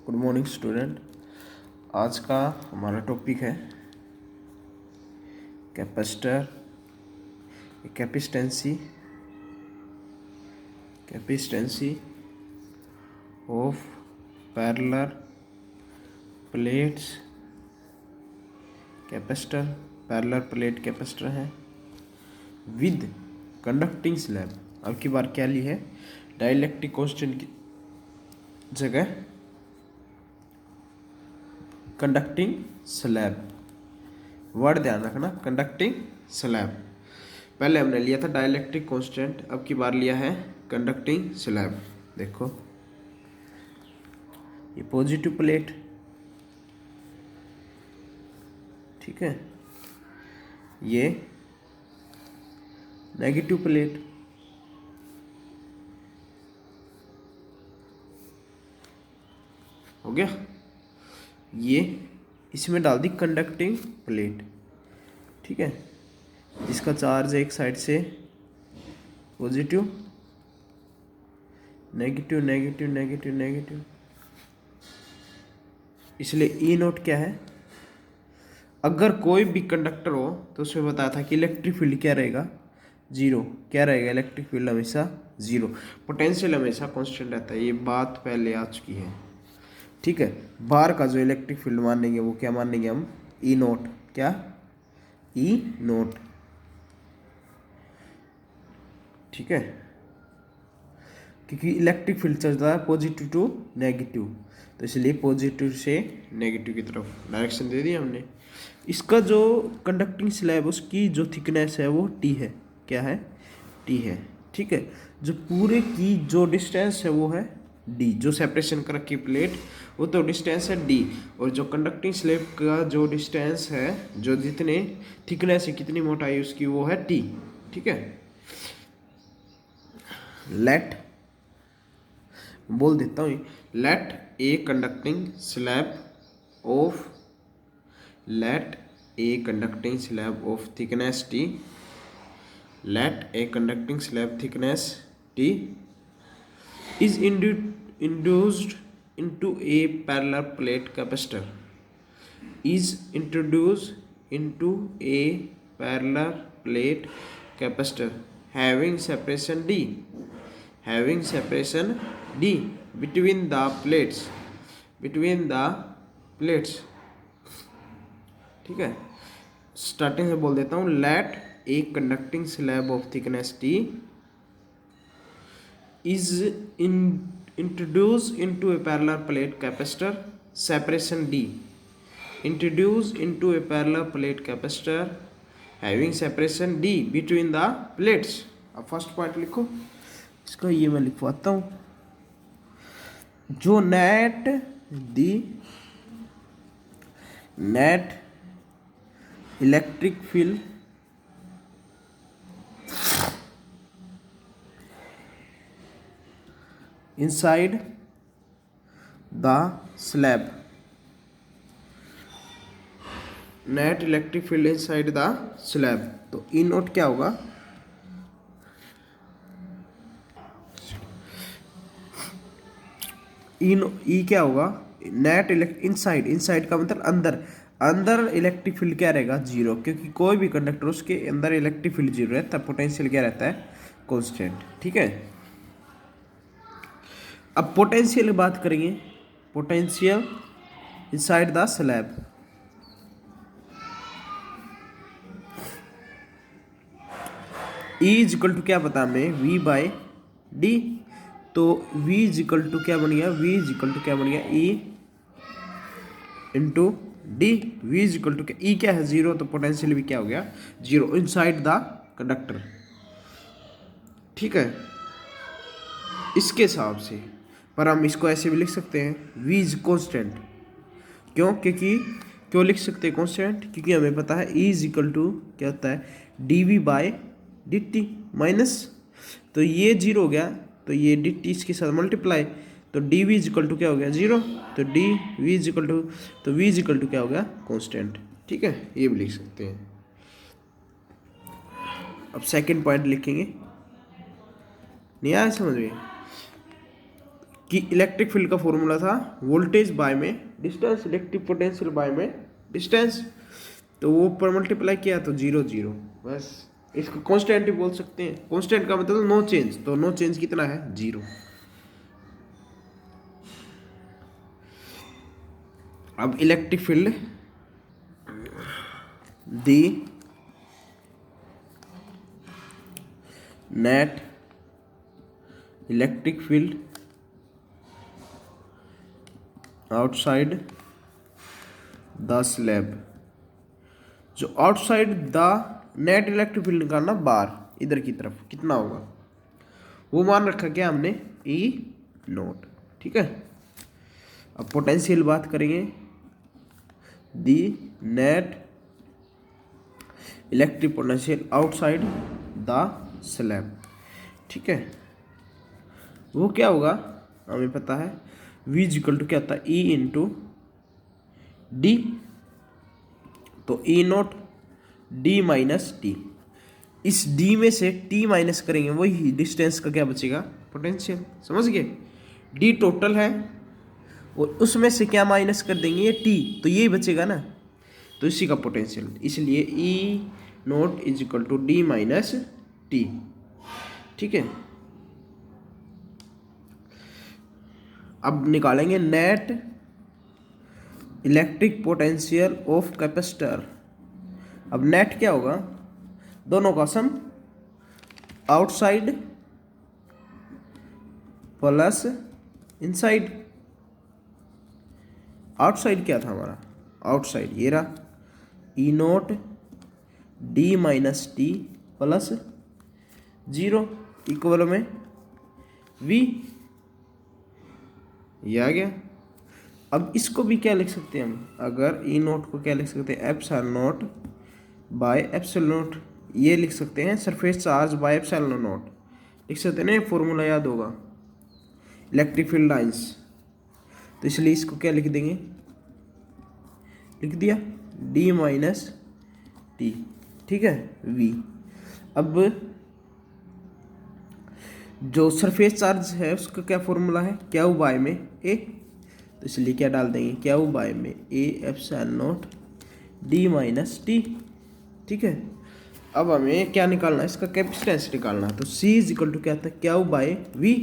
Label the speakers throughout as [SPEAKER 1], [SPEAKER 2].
[SPEAKER 1] Good morning student. आज का हमारा टॉपिक है capacitor, capacitance of parallel plates capacitor. Parallel plate capacitor है विद कंडक्टिंग स्लैब। अब की बार क्या ली है, डाइलेक्ट्रिक कांस्टेंट की जगह कंडक्टिंग स्लैब। वर्ड ध्यान रखना, कंडक्टिंग स्लैब। पहले हमने लिया था डाइलेक्ट्रिक कांस्टेंट, अब की बार लिया है कंडक्टिंग स्लैब। देखो ये पॉजिटिव प्लेट, ठीक है, ये नेगेटिव प्लेट, हो गया। ये इसमें डाल दी कंडक्टिंग प्लेट, ठीक है, जिसका चार्ज एक साइड से positive, negative negative negative negative, इसलिए ई नोट क्या है, अगर कोई भी कंडक्टर हो तो उसमें बताया था कि इलेक्ट्रिक फील्ड क्या रहेगा, जीरो। क्या रहेगा, इलेक्ट्रिक फील्ड हमेशा जीरो, पोटेंशियल हमेशा कांस्टेंट रहता है। ये बात पहले आ चुकी है, ठीक है। बाहर का जो इलेक्ट्रिक फील्ड मानेंगे वो क्या मानेंगे हम, ई नोट। क्या, ई नोट, ठीक है, क्योंकि इलेक्ट्रिक फील्ड चलता है पॉजिटिव टू नेगेटिव, तो इसलिए पॉजिटिव से नेगेटिव की तरफ डायरेक्शन दे दी हमने। इसका जो कंडक्टिंग स्लैब उसकी जो थिकनेस है वो टी है। क्या है, टी है, ठीक है। जो पूरे की जो डिस्टेंस है वो है डी, जो सेपरेशन कर रखी प्लेट वो तो डिस्टेंस है डी, और जो कंडक्टिंग स्लैब का जो डिस्टेंस है, जो जितने थिकनेस है, कितनी मोटाई उसकी, वो है टी, ठीक है। लेट, बोल देता हूँ, let a conducting slab of, let a conducting slab of thickness t, let a conducting slab thickness t is induced into a parallel plate capacitor, is introduced into a parallel plate capacitor having separation D, having separation D between the plates, between the plates, ठीक है। Starting से बोल देता हूँ, let a conducting slab of thickness t is introduced into a parallel plate capacitor, separation D, introduced into a parallel plate capacitor having separation D between the plates। अब first point लिखो, इसको ये मैं लिखवाता हूँ, जो net electric field inside the slab, net electric field inside the slab, तो ई note क्या होगा, ई क्या होगा, नेट इनसाइड, इनसाइड का मतलब अंदर, अंदर इलेक्ट्रिक फील्ड क्या रहेगा, जीरो, क्योंकि कोई भी कंडक्टर उसके अंदर इलेक्ट्रिक फील्ड जीरो रहता है, पोटेंशियल क्या रहता है, कांस्टेंट, ठीक है। अब पोटेंशियल की बात करेंगे, potential inside the slab, E is equal to क्या पता हमें, V बाय डी, तो V इज इक्वल टू क्या बन गया, V इज इक्वल टू क्या बन गया, E into d. V is equal to क्या, E क्या है, जीरो, तो पोटेंशियल भी क्या हो गया, जीरो इनसाइड द कंडक्टर, ठीक है। इसके हिसाब से, पर हम इसको ऐसे भी लिख सकते हैं, V इज कॉन्स्टेंट। क्यों, क्यों लिख सकते हैं कॉन्स्टेंट, क्योंकि हमें पता है E इज इक्वल टू क्या होता है, dV बाय dt माइनस, तो ये जीरो हो गया, तो ये dt इसके साथ मल्टीप्लाई, तो dV इज इक्वल टू क्या हो गया, जीरो, तो dV इज इक्वल टू, तो V इज इक्वल टू क्या हो गया, कॉन्स्टेंट, ठीक है। ये भी लिख सकते हैं। अब सेकंड पॉइंट लिखेंगे, नहीं आया समझ में, कि इलेक्ट्रिक फील्ड का फॉर्मूला था वोल्टेज बाय में डिस्टेंस, इलेक्ट्रिक पोटेंशियल बाय में डिस्टेंस, तो वो पर मल्टीप्लाई किया तो 0 0, बस। इसको कांस्टेंट ही बोल सकते हैं। कांस्टेंट का मतलब नो चेंज, तो नो चेंज कितना है 0। अब electric field the net electric field outside the slab, जो outside the net electric field निकालना बाहर इधर की तरफ कितना होगा, वो मान रखा क्या हमने ई नोट। ठीक है, अब पोटेंशियल बात करेंगे, the net electric potential outside the slab. ठीक है, वो क्या होगा हमें पता है, V इक्वल टू क्या होता है E इंटू डी, तो E note D minus T. इस D में से T माइनस करेंगे, वही डिस्टेंस का क्या बचेगा पोटेंशियल, समझ गए। D टोटल है और उसमें से क्या माइनस कर देंगे ये T, तो यही बचेगा ना, तो इसी का पोटेंशियल, इसलिए E nought is equal to D minus T. ठीक है, अब निकालेंगे net electric potential of capacitor. अब नेट क्या होगा, दोनों का sum, outside plus inside. Outside क्या था हमारा, आउटसाइड ये रहा E nought D minus T plus 0 equal में V, ये आ गया। अब इसको भी क्या लिख सकते हैं हम, अगर ई नोट को क्या लिख सकते हैं, epsilon note by epsilon note, ये लिख सकते हैं surface charge by epsilon note, लिख सकते हैं ना, फॉर्मूला याद होगा इलेक्ट्रिक फील्ड लाइंस, तो इसलिए इसको क्या लिख देंगे, लिख दिया D माइनस टी। ठीक है, V। अब जो सरफेस चार्ज है उसका क्या फॉर्मूला है, क्यू बाय में ए, तो इसलिए क्या डाल देंगे, क्यू बाय में A epsilon naught D minus T. ठीक है, अब हमें क्या निकालना है, इसका कैपेसिटेंस निकालना है, तो C इज इक्वल टू क्या था क्यू बाय V,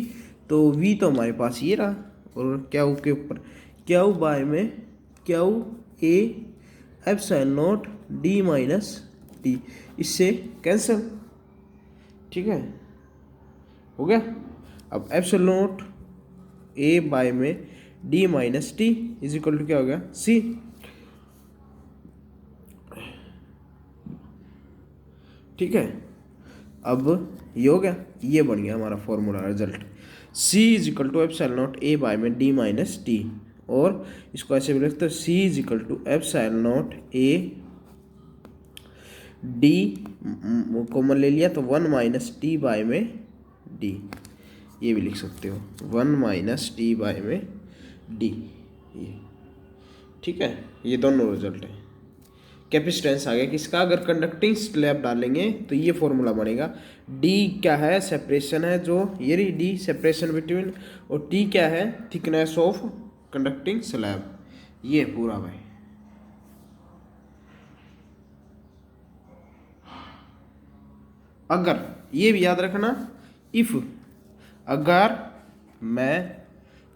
[SPEAKER 1] तो V तो हमारे पास ये रहा, और क्यू के ऊपर क्यू बाय में q A epsilon naught D minus t, इससे कैंसिल। ठीक है, हो गया। अब एप्सिलॉन नोट ए बाय में d minus t is equal to क्या हो गया C। ठीक है, अब ये हो गया, ये बन गया हमारा formula result, C is equal to epsilon naught A by में डी माइनस टी, और इसको ऐसे भी लिखते हैं C is equal to epsilon naught A d common ले लिया तो 1 माइनस टी बाय में डी, ये भी लिख सकते हो 1 माइनस टी बाय में डी, ये। ठीक है, ये दोनों रिजल्ट है। कैपेसिटेंस आ गया किसका, अगर कंडक्टिंग स्लैब डालेंगे तो ये फॉर्मूला बनेगा, डी क्या है सेपरेशन है, जो ये रही डी सेपरेशन बिटवीन, और टी क्या है थिकनेस ऑफ कंडक्टिंग स्लैब, ये पूरा भाई। अगर ये भी याद रखना, इफ अगर मैं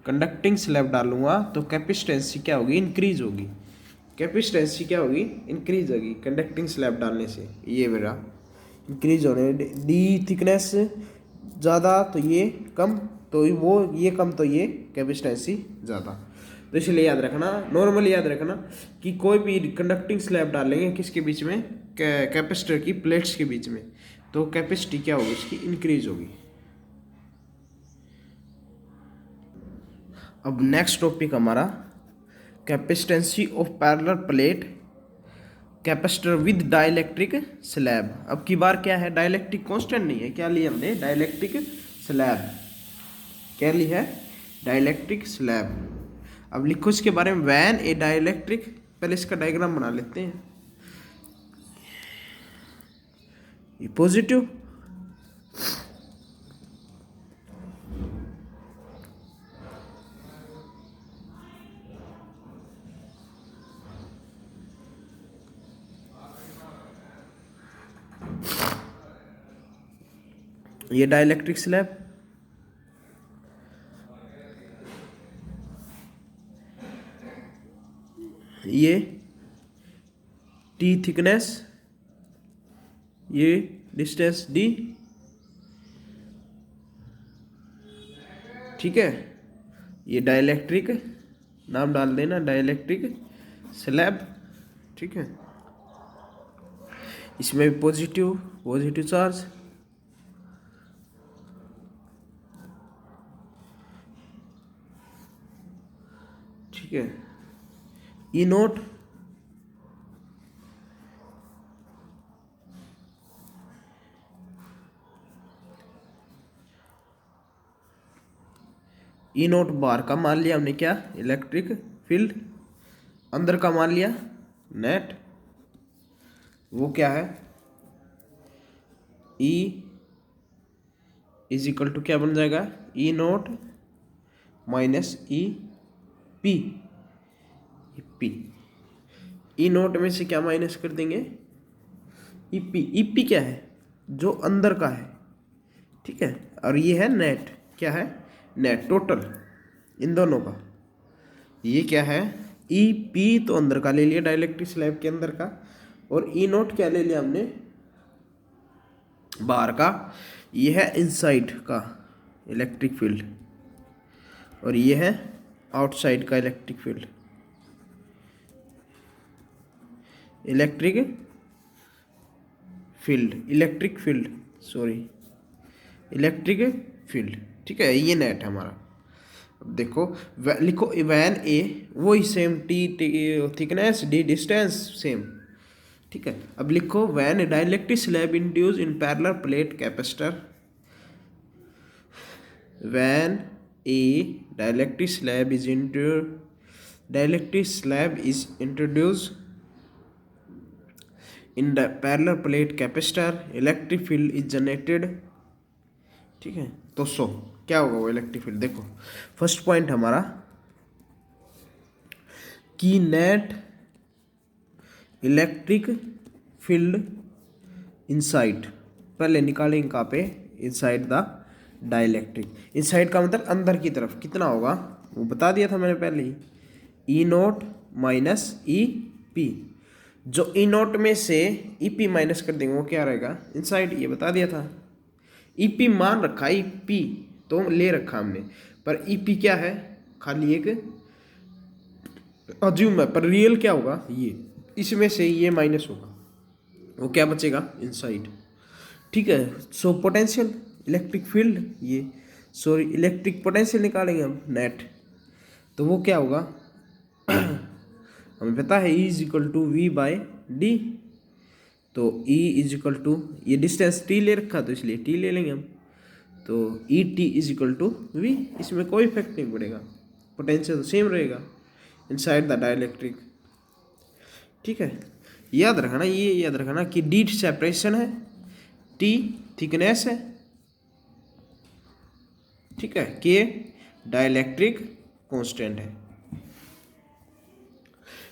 [SPEAKER 1] कंडक्टिंग स्लैब डालूंगा तो कैपेसिटेंसी क्या होगी, इंक्रीज होगी, कैपेसिटेंसी क्या होगी, इंक्रीज होगी कंडक्टिंग स्लैब डालने से, ये मेरा इंक्रीज होने, डी थिकनेस ज़्यादा तो ये कम, तो वो ये कम तो ये कैपेसिटेंसी ज़्यादा, तो इसलिए याद रखना, नॉर्मली याद रखना कि कोई भी कंडक्टिंग स्लैब डालेंगे किसके बीच में, कैपेसिटर की प्लेट्स के बीच में, तो कैपेसिटी क्या होगी इसकी, इंक्रीज होगी। अब नेक्स्ट टॉपिक हमारा capacitance of parallel plate capacitor with dielectric slab. अब की बार क्या है, डाइलेक्ट्रिक कांस्टेंट नहीं है, क्या लिया हमने डाइलेक्ट्रिक स्लैब, क्या लिया है डाइलेक्ट्रिक स्लैब। अब लिखो इसके बारे में, वैन ए डाइलेक्ट्रिक, पहले इसका डायग्राम बना लेते हैं, ये पॉजिटिव ये डाइलेक्ट्रिक स्लैब, ये टी थिकनेस, ये डिस्टेंस डी, ठीक है। ये डाइलेक्ट्रिक, नाम डाल देना डाइलेक्ट्रिक स्लैब, ठीक है। इसमें भी पॉजिटिव पॉजिटिव चार्ज, ठीक है। ई नोट, ई नोट बार का मान लिया हमने क्या, इलेक्ट्रिक फील्ड, अंदर का मान लिया नेट, वो क्या है, ई इज इक्वल टू क्या बन जाएगा, E nought minus E P, P E nought में से क्या माइनस कर देंगे, ई पी, ई पी क्या है, जो अंदर का है, ठीक है। और ये है नेट, क्या है, नेट टोटल इन दोनों का, ये क्या है, ई पी तो अंदर का ले लिया डाइलेक्ट्रिक स्लैब के अंदर का, और ई नोट क्या ले लिया हमने, बाहर का, ये है इनसाइड का इलेक्ट्रिक फील्ड, और ये है आउटसाइड का इलेक्ट्रिक फील्ड, इलेक्ट्रिक फील्ड, ठीक है। ये नेट है हमारा। अब देखो लिखो वैन ए, वही same T thickness, D distance same, ठीक है। अब लिखो when a dielectric slab induce in parallel plate capacitor, when a dielectric slab is introduce in the parallel plate capacitor, electric field is generated, ठीक है। तो क्या होगा वो इलेक्ट्रिक फील्ड, देखो फर्स्ट पॉइंट हमारा कि नेट इलेक्ट्रिक फील्ड इनसाइड, पहले निकालेंगे कहाँ पे, इनसाइड द डाइलेक्ट्रिक, इनसाइड का मतलब अंदर की तरफ, कितना होगा वो बता दिया था मैंने पहले ही, ई नोट माइनस ई पी, जो ई नोट में से ई पी माइनस कर देंगे वो क्या रहेगा, इनसाइड, ये बता दिया था। ई पी मान रखा, ई पी तो ले रखा हमने, पर ई पी क्या है, खाली एक अज्यूम है, पर रियल क्या होगा, ये इसमें से ये माइनस होगा, वो क्या बचेगा, इनसाइड, ठीक है। सो पोटेंशियल इलेक्ट्रिक फील्ड, ये सॉरी इलेक्ट्रिक पोटेंशियल निकालेंगे हम नेट, तो वो क्या होगा हमें पता है E is equal to V by d, तो E इज इक्वल टू, ये डिस्टेंस T ले रखा तो इसलिए T ले लेंगे हम, तो E t is equal to V, इसमें कोई इफेक्ट नहीं पड़ेगा, पोटेंशियल तो सेम रहेगा इनसाइड द डाइलेक्ट्रिक, ठीक है। याद रखना, ये याद रखना कि डी सेपरेशन है, टी थिकनेस है, ठीक है, के डाइलेक्ट्रिक कांस्टेंट है।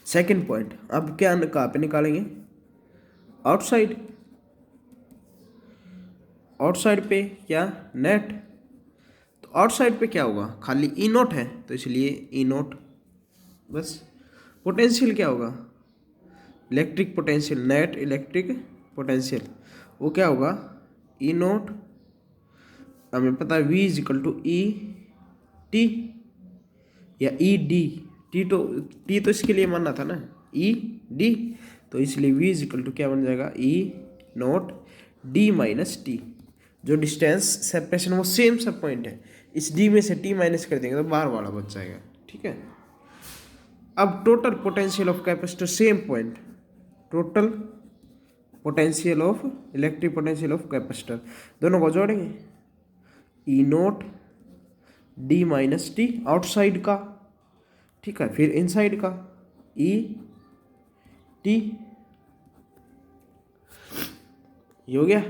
[SPEAKER 1] सेकंड पॉइंट, अब क्या कहाँ पे निकालेंगे, आउटसाइड, आउटसाइड पे क्या, नेट, तो आउटसाइड पे क्या होगा, खाली ई नोट है तो इसलिए ई नोट बस। पोटेंशियल क्या होगा, electric potential, net electric potential, वो क्या होगा, ई नोट, हमें पता है V is equal to E t या ई डी, टी तो इसके लिए मानना था ना, ई डी, तो इसलिए वी इज इक्वल टू क्या बन जाएगा, E nought D minus T, जो डिस्टेंस सेपरेशन वो सेम सब पॉइंट है, इस डी में से टी माइनस कर देंगे तो बाहर वाला बच जाएगा, ठीक है। अब total potential of capacitor same point, total potential of electric potential of capacitor, दोनों को जोड़ेंगे, E nought D minus T outside का, ठीक है, फिर इनसाइड का ई टी, ये हो गया।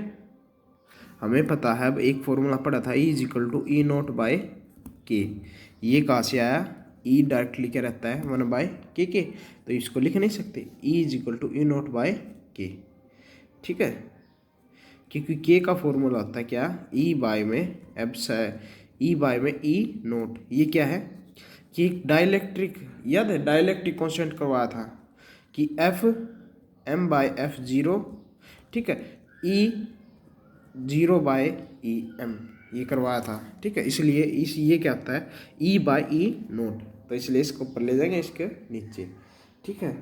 [SPEAKER 1] हमें पता है, अब एक फॉर्मूला पढ़ा था, E is equal to E naught by K, ये कहाँ से आया, ई डायरेक्टली क्या रहता है 1/k, तो इसको लिख नहीं सकते, E is equal to E naught by K, ठीक है। क्योंकि के का फॉर्मूला होता है क्या, ई बाय में ई नोट। ये क्या है कि डाइलेक्ट्रिक, याद है डाइलेक्ट्रिक कांस्टेंट करवाया था कि F M by F zero, ठीक है, E zero by E M, ये करवाया था, ठीक है। इसलिए ये क्या आता है, ई बाय ई नोट, तो इसलिए इसको ऊपर ले जाएंगे इसके नीचे, ठीक है।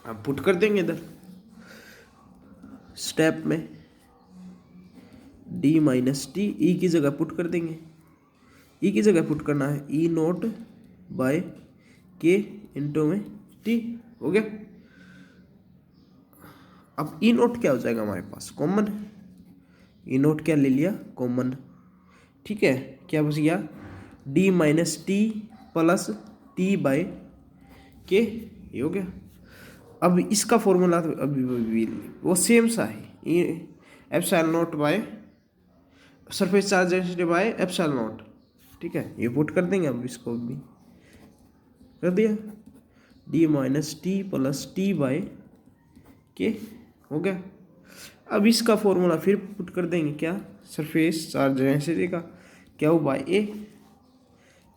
[SPEAKER 1] अब पुट कर देंगे इधर स्टेप में, डी माइनस टी, ई की जगह पुट कर देंगे, ई की जगह पुट करना है ई नोट बाय के इंटू में टी, हो गया। अब ई नोट क्या हो जाएगा हमारे पास, कॉमन, ई नोट क्या ले लिया, कॉमन, ठीक है। क्या बच गया, d minus T plus t by K, ये हो गया। अब इसका फॉर्मूला तो अभी वो सेम सा है, epsilon not by surface charge density by epsilon not, ठीक है। ये पुट कर देंगे, अब इसको भी कर दिया, d minus T plus t by K, हो गया। अब इसका फॉर्मूला फिर पुट कर देंगे, क्या, सरफेस चार्ज डेंसिटी का क्या बाय ए,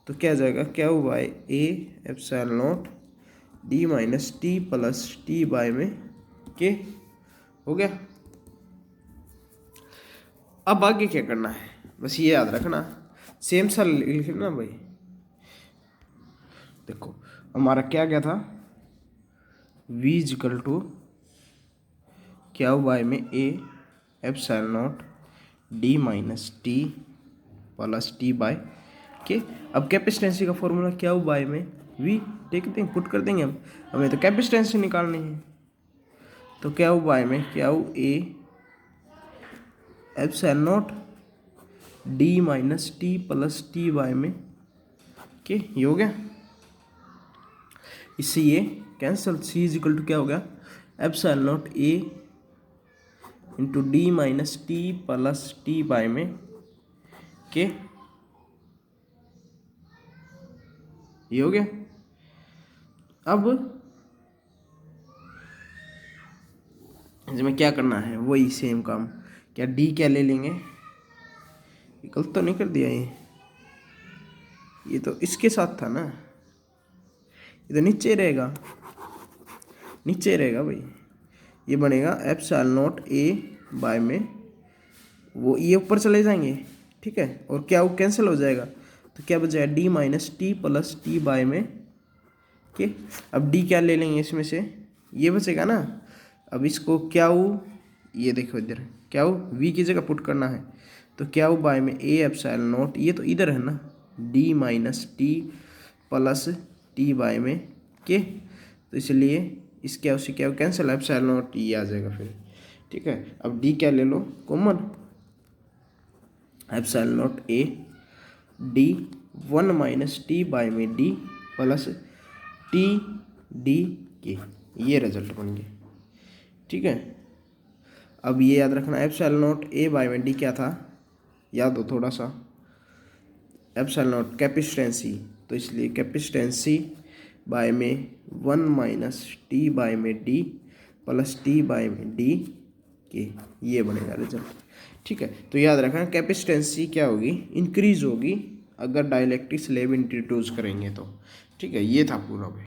[SPEAKER 1] तो क्या जाएगा, क्या by A epsilon naught d minus T plus t by में के, हो गया। अब आगे क्या करना है, बस ये याद रखना, सेम सा लिखना भाई। देखो हमारा क्या क्या था, v इक्वल टू क्या बाय में A epsilon naught d minus T plus t by K. अब कैपेसिटेंसी का फॉर्मूला क्या बाय में v, देखते हैं पुट कर देंगे। अब हमें तो कैपेसिटेंसी निकालनी है, तो क्या बाय में क्या A epsilon naught d minus T plus t by में के, ये हो गया। इससे ये cancel, C is equal to क्या हो गया, epsilon not A into d minus T plus t by में के, ये हो गया। अब इसमें क्या करना है, वही सेम काम, क्या डी क्या ले लेंगे, गलत तो नहीं कर दिया, ये तो इसके साथ था ना, ये तो नीचे रहेगा, नीचे रहेगा भाई, ये बनेगा एप्सिलॉन नॉट ए बाय में, वो ये ऊपर चले जाएंगे, ठीक है, और क्या वो कैंसिल हो जाएगा, तो क्या बचेगा d minus T plus t by में के। अब डी क्या ले लेंगे इसमें से, ये बचेगा ना। अब इसको क्या ये देखो इधर क्या वी की जगह पुट करना है, तो क्या बाय में ए एप्सिलॉन नॉट, ये तो इधर है ना, d minus T plus t by में के, तो इसलिए इस क्या उससे क्या कैंसिल, एप्सिलॉन नॉट ये आ जाएगा फिर, ठीक है। अब डी क्या ले लो, common, epsilon not A D one minus T by में डी प्लस टी डी के, ये रिजल्ट बन गया, ठीक है। अब ये याद रखना, एप्सिलॉन नॉट ए बाय में डी क्या था, याद हो थोड़ा सा, एप्सिलॉन नॉट कैपेसिटेंसी, तो इसलिए कैपेसिटेंसी बाय में वन माइनस टी बाय में डी प्लस टी बाय में डी के, ये बनेगा रिजल्ट, ठीक है। तो याद रखना कैपेसिटेंसी क्या होगी, इंक्रीज होगी अगर डाइलेक्ट्रिक स्लैब इंट्रोड्यूस करेंगे तो, ठीक है। ये था पूरा भाई।